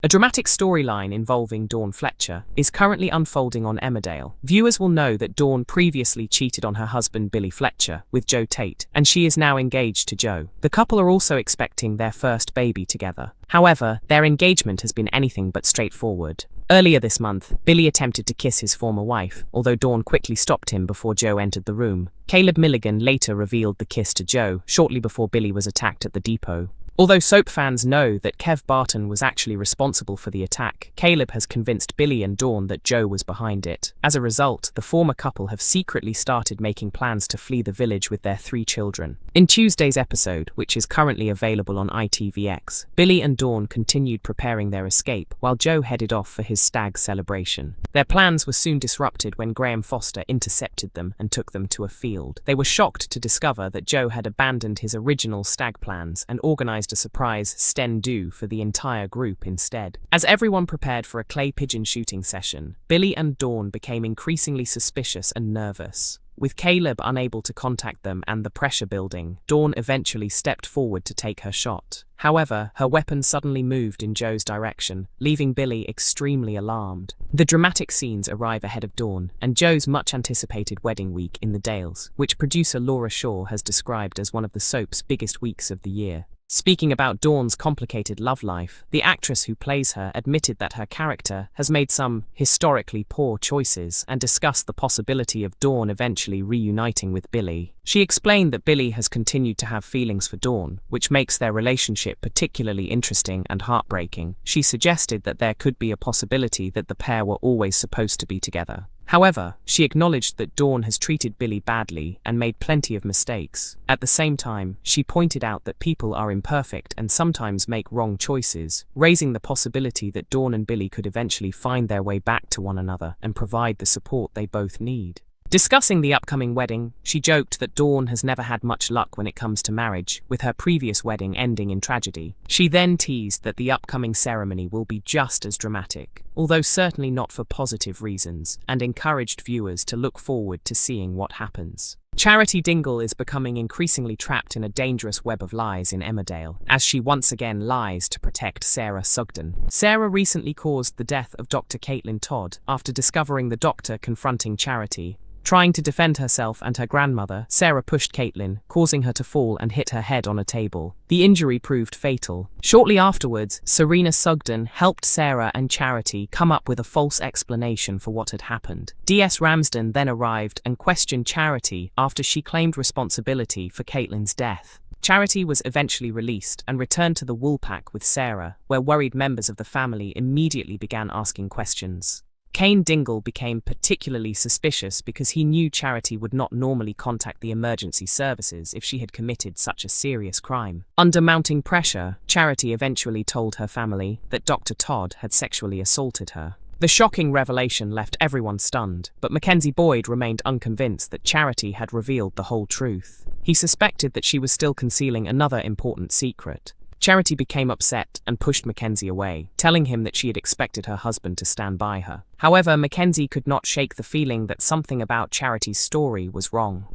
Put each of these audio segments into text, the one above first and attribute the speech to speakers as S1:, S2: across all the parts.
S1: A dramatic storyline involving Dawn Fletcher is currently unfolding on Emmerdale. Viewers will know that Dawn previously cheated on her husband Billy Fletcher with Joe Tate, and she is now engaged to Joe. The couple are also expecting their first baby together. However, their engagement has been anything but straightforward. Earlier this month, Billy attempted to kiss his former wife, although Dawn quickly stopped him before Joe entered the room. Caleb Milligan later revealed the kiss to Joe shortly before Billy was attacked at the depot. Although soap fans know that Kev Barton was actually responsible for the attack, Caleb has convinced Billy and Dawn that Joe was behind it. As a result, the former couple have secretly started making plans to flee the village with their 3 children. In Tuesday's episode, which is currently available on ITVX, Billy and Dawn continued preparing their escape while Joe headed off for his stag celebration. Their plans were soon disrupted when Graham Foster intercepted them and took them to a field. They were shocked to discover that Joe had abandoned his original stag plans and organized a surprise sten-do for the entire group instead. As everyone prepared for a clay pigeon shooting session, Billy and Dawn became increasingly suspicious and nervous. With Caleb unable to contact them and the pressure building, Dawn eventually stepped forward to take her shot. However, her weapon suddenly moved in Joe's direction, leaving Billy extremely alarmed. The dramatic scenes arrive ahead of Dawn and Joe's much-anticipated wedding week in the Dales, which producer Laura Shaw has described as one of the soap's biggest weeks of the year. Speaking about Dawn's complicated love life, the actress who plays her admitted that her character has made some historically poor choices and discussed the possibility of Dawn eventually reuniting with Billy. She explained that Billy has continued to have feelings for Dawn, which makes their relationship particularly interesting and heartbreaking. She suggested that there could be a possibility that the pair were always supposed to be together. However, she acknowledged that Dawn has treated Billy badly and made plenty of mistakes. At the same time, she pointed out that people are imperfect and sometimes make wrong choices, raising the possibility that Dawn and Billy could eventually find their way back to one another and provide the support they both need. Discussing the upcoming wedding, she joked that Dawn has never had much luck when it comes to marriage, with her previous wedding ending in tragedy. She then teased that the upcoming ceremony will be just as dramatic, although certainly not for positive reasons, and encouraged viewers to look forward to seeing what happens. Charity Dingle is becoming increasingly trapped in a dangerous web of lies in Emmerdale, as she once again lies to protect Sarah Sugden. Sarah recently caused the death of Dr. Caitlin Todd after discovering the doctor confronting Charity. Trying to defend herself and her grandmother, Sarah pushed Caitlin, causing her to fall and hit her head on a table. The injury proved fatal. Shortly afterwards, Serena Sugden helped Sarah and Charity come up with a false explanation for what had happened. DS Ramsden then arrived and questioned Charity after she claimed responsibility for Caitlin's death. Charity was eventually released and returned to the Woolpack with Sarah, where worried members of the family immediately began asking questions. Kane Dingle became particularly suspicious because he knew Charity would not normally contact the emergency services if she had committed such a serious crime. Under mounting pressure, Charity eventually told her family that Dr. Todd had sexually assaulted her. The shocking revelation left everyone stunned, but Mackenzie Boyd remained unconvinced that Charity had revealed the whole truth. He suspected that she was still concealing another important secret. Charity became upset and pushed Mackenzie away, telling him that she had expected her husband to stand by her. However, Mackenzie could not shake the feeling that something about Charity's story was wrong.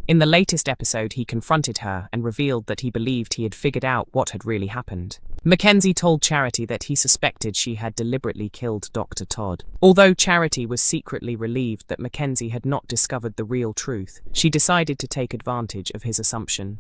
S1: In the latest episode, he confronted her and revealed that he believed he had figured out what had really happened. Mackenzie told Charity that he suspected she had deliberately killed Dr. Todd. Although Charity was secretly relieved that Mackenzie had not discovered the real truth, she decided to take advantage of his assumption.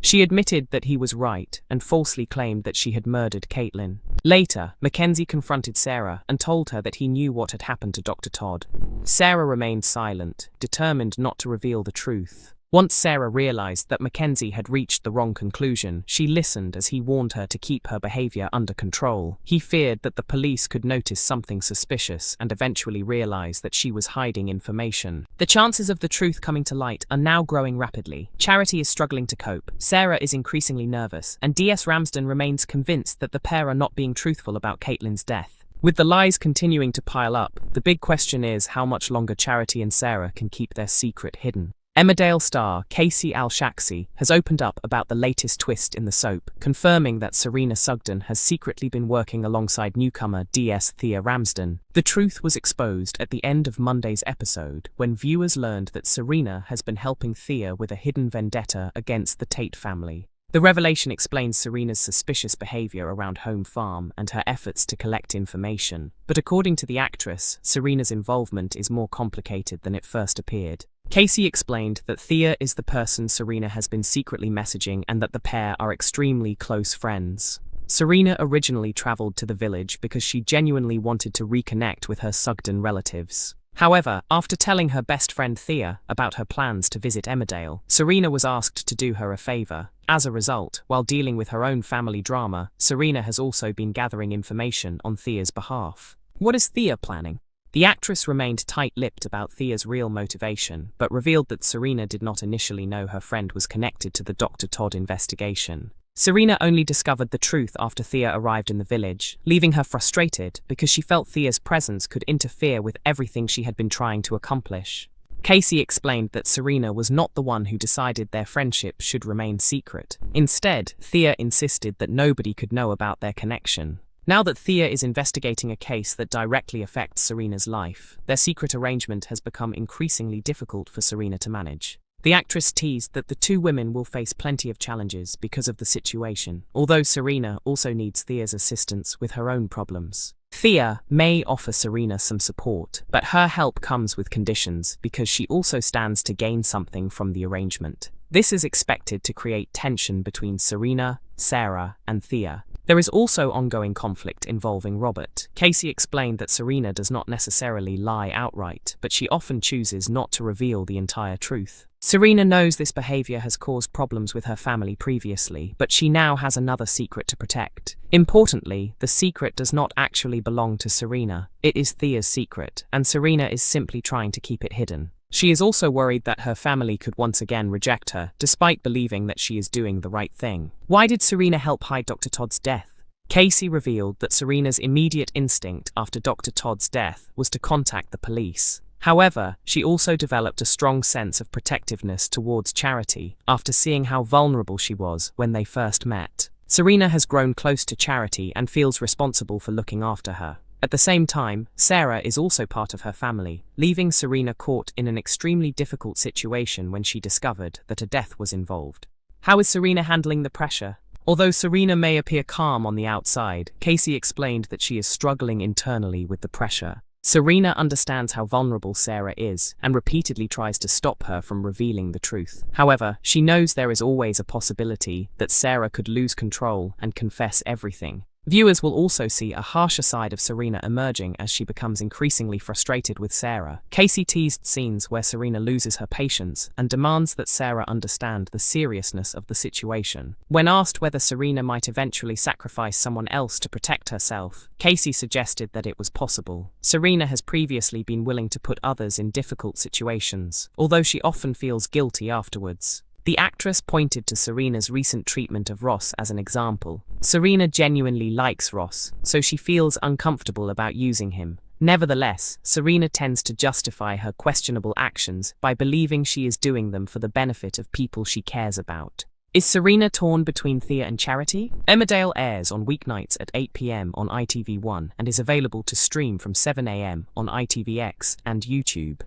S1: She admitted that he was right and falsely claimed that she had murdered Caitlin. Later, Mackenzie confronted Sarah and told her that he knew what had happened to Dr. Todd. Sarah remained silent, determined not to reveal the truth. Once Sarah realized that Mackenzie had reached the wrong conclusion, she listened as he warned her to keep her behavior under control. He feared that the police could notice something suspicious and eventually realize that she was hiding information. The chances of the truth coming to light are now growing rapidly. Charity is struggling to cope, Sarah is increasingly nervous, and DS Ramsden remains convinced that the pair are not being truthful about Caitlin's death. With the lies continuing to pile up, the big question is how much longer Charity and Sarah can keep their secret hidden. Emmerdale star Casey Al-Shaksi has opened up about the latest twist in the soap, confirming that Serena Sugden has secretly been working alongside newcomer DS Thea Ramsden. The truth was exposed at the end of Monday's episode when viewers learned that Serena has been helping Thea with a hidden vendetta against the Tate family. The revelation explains Serena's suspicious behavior around home farm and her efforts to collect information. But according to the actress, Serena's involvement is more complicated than it first appeared. Casey explained that Thea is the person Serena has been secretly messaging and that the pair are extremely close friends. Serena originally traveled to the village because she genuinely wanted to reconnect with her Sugden relatives. However, after telling her best friend Thea about her plans to visit Emmerdale, Serena was asked to do her a favor. As a result, while dealing with her own family drama, Serena has also been gathering information on Thea's behalf. What is Thea planning? The actress remained tight-lipped about Thea's real motivation, but revealed that Serena did not initially know her friend was connected to the Dr. Todd investigation. Serena only discovered the truth after Thea arrived in the village, leaving her frustrated because she felt Thea's presence could interfere with everything she had been trying to accomplish. Casey explained that Serena was not the one who decided their friendship should remain secret. Instead, Thea insisted that nobody could know about their connection. Now that Thea is investigating a case that directly affects Serena's life, their secret arrangement has become increasingly difficult for Serena to manage. The actress teased that the two women will face plenty of challenges because of the situation, although Serena also needs Thea's assistance with her own problems. Thea may offer Serena some support, but her help comes with conditions because she also stands to gain something from the arrangement. This is expected to create tension between Serena, Sarah, and Thea. There is also ongoing conflict involving Robert. Casey explained that Serena does not necessarily lie outright, but she often chooses not to reveal the entire truth. Serena knows this behavior has caused problems with her family previously, but she now has another secret to protect. Importantly, the secret does not actually belong to Serena. It is Thea's secret, and Serena is simply trying to keep it hidden. She is also worried that her family could once again reject her, despite believing that she is doing the right thing. Why did Serena help hide Dr. Todd's death? Casey revealed that Serena's immediate instinct after Dr. Todd's death was to contact the police. However, she also developed a strong sense of protectiveness towards Charity after seeing how vulnerable she was when they first met. Serena has grown close to Charity and feels responsible for looking after her. At the same time, Sarah is also part of her family, leaving Serena caught in an extremely difficult situation when she discovered that a death was involved. How is Serena handling the pressure? Although Serena may appear calm on the outside, Casey explained that she is struggling internally with the pressure. Serena understands how vulnerable Sarah is and repeatedly tries to stop her from revealing the truth. However, she knows there is always a possibility that Sarah could lose control and confess everything. Viewers will also see a harsher side of Serena emerging as she becomes increasingly frustrated with Sarah. Casey teased scenes where Serena loses her patience and demands that Sarah understand the seriousness of the situation. When asked whether Serena might eventually sacrifice someone else to protect herself, Casey suggested that it was possible. Serena has previously been willing to put others in difficult situations, although she often feels guilty afterwards. The actress pointed to Serena's recent treatment of Ross as an example. Serena genuinely likes Ross, so she feels uncomfortable about using him. Nevertheless, Serena tends to justify her questionable actions by believing she is doing them for the benefit of people she cares about. Is Serena torn between Thea and Charity? Emmerdale airs on weeknights at 8 p.m. on ITV1 and is available to stream from 7 a.m. on ITVX and YouTube.